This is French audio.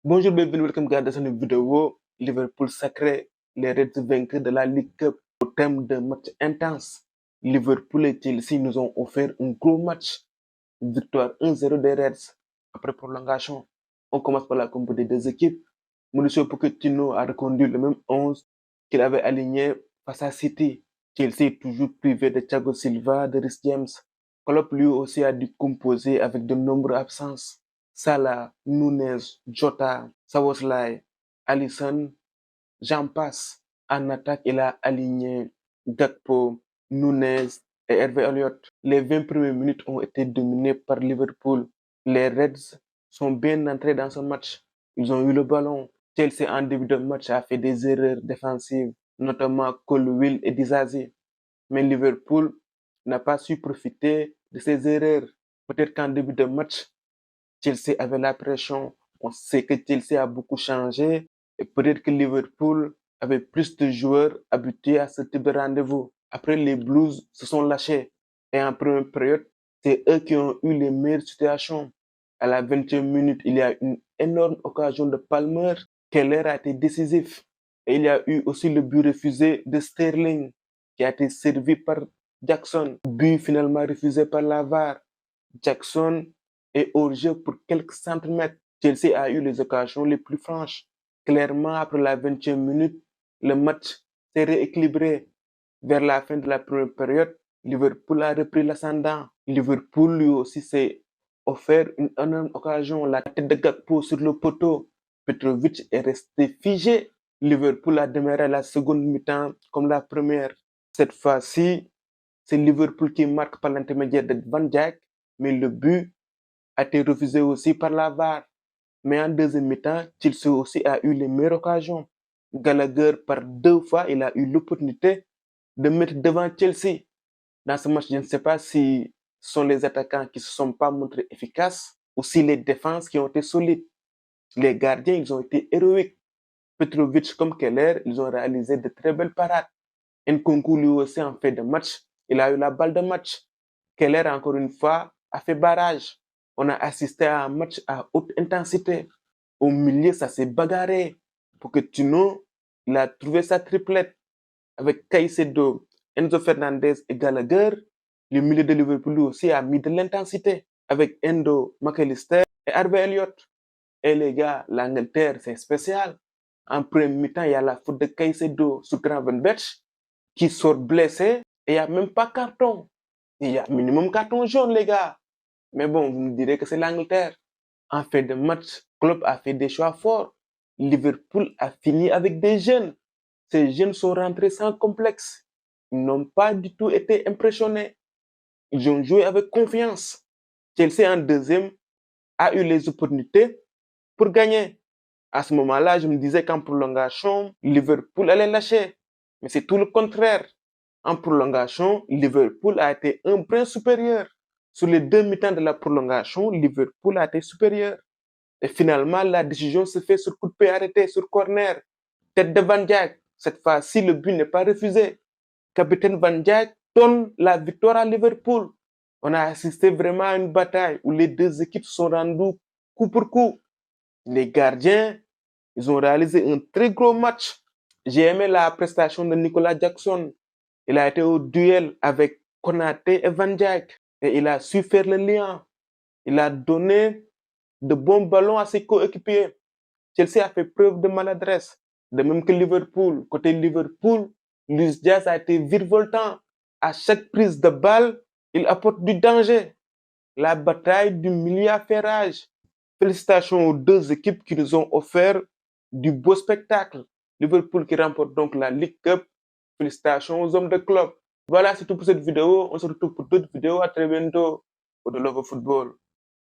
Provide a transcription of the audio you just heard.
Bonjour, bienvenue, welcome gars dans une vidéo. Liverpool sacré, les Reds vainqueurs de la Ligue Cup au terme d'un match intense. Liverpool et Chelsea nous ont offert un gros match. Victoire 1-0 des Reds après prolongation. On commence par la compo des deux équipes. Mauricio Pochettino a reconduit le même 11 qu'il avait aligné face à City. Chelsea est toujours privé de Thiago Silva, de Reece James. Klopp lui aussi a dû composer avec de nombreuses absences. Salah, Nunez, Jota, Szoboszlai, Alisson, j'en passe. En attaque, il a aligné Gakpo, Nunez et Hervé Elliott. Les 20 premières minutes ont été dominées par Liverpool. Les Reds sont bien entrés dans ce match. Ils ont eu le ballon. Chelsea, en début de match, a fait des erreurs défensives, notamment Colwill et Disasi. Mais Liverpool n'a pas su profiter de ces erreurs. Peut-être qu'en début de match, Chelsea avait la pression. On sait que Chelsea a beaucoup changé et peut-être que Liverpool avait plus de joueurs habitués à ce type de rendez-vous. Après, les Blues se sont lâchés et en première période, c'est eux qui ont eu les meilleures situations. À la 20e minute, il y a une énorme occasion de Palmer. Keller a été décisif. Et il y a eu aussi le but refusé de Sterling qui a été servi par Jackson. But finalement refusé par la VAR. Jackson est hors jeu pour quelques centimètres. Chelsea a eu les occasions les plus franches. Clairement, après la 20e minute, le match s'est rééquilibré. Vers la fin de la première période, Liverpool a repris l'ascendant. Liverpool lui aussi s'est offert une énorme occasion. La tête de Gakpo sur le poteau. Petrovic est resté figé. Liverpool a démarré la seconde mi-temps comme la première. Cette fois-ci, c'est Liverpool qui marque par l'intermédiaire de Van Dijk, mais le but a été refusé aussi par la VAR. Mais en deuxième mi-temps, Chelsea aussi a eu les meilleures occasions. Gallagher, par 2 fois, il a eu l'opportunité de mettre devant Chelsea. Dans ce match, je ne sais pas si ce sont les attaquants qui ne se sont pas montrés efficaces ou si les défenses qui ont été solides. Les gardiens, ils ont été héroïques. Petrovic comme Keller, ils ont réalisé de très belles parades. Nkunku lui aussi en fait de match, il a eu la balle de match. Keller, encore une fois, a fait barrage. On a assisté à un match à haute intensité. Au milieu, ça s'est bagarré. Pochettino, il a trouvé sa triplette avec Caicedo, Enzo Fernandez et Gallagher. Le milieu de Liverpool aussi a mis de l'intensité avec Endo, McAllister et Harvey Elliott. Et les gars, l'Angleterre, c'est spécial. En premier mi-temps, il y a la faute de Caicedo sur Gravenberch qui sort blessé et il n'y a même pas carton. Il y a minimum carton jaune, les gars. Mais bon, vous me direz que c'est l'Angleterre. En fin de match, Klopp a fait des choix forts. Liverpool a fini avec des jeunes. Ces jeunes sont rentrés sans complexe. Ils n'ont pas du tout été impressionnés. Ils ont joué avec confiance. Chelsea en deuxième a eu les opportunités pour gagner. À ce moment-là, je me disais qu'en prolongation, Liverpool allait lâcher. Mais c'est tout le contraire. En prolongation, Liverpool a été un brin supérieur. Sur les 2 mi-temps de la prolongation, Liverpool a été supérieur. Et finalement, la décision se fait sur coup de pied arrêté, sur corner. Tête de Van Dijk. Cette fois-ci, le but n'est pas refusé. Capitaine Van Dijk donne la victoire à Liverpool. On a assisté vraiment à une bataille où les deux équipes sont rendues coup pour coup. Les gardiens, ils ont réalisé un très gros match. J'ai aimé la prestation de Nicolas Jackson. Il a été au duel avec Konaté et Van Dijk et il a su faire le lien. Il a donné de bons ballons à ses coéquipiers. Chelsea a fait preuve de maladresse, de même que Liverpool. Côté Liverpool, Luis Diaz a été virevoltant. À chaque prise de balle, il apporte du danger. La bataille du milieu à fait rage. Félicitations aux deux équipes qui nous ont offert du beau spectacle. Liverpool qui remporte donc la League Cup. Félicitations aux hommes de club. Voilà, c'est tout pour cette vidéo. On se retrouve pour d'autres vidéos. À très bientôt pour de Love Football.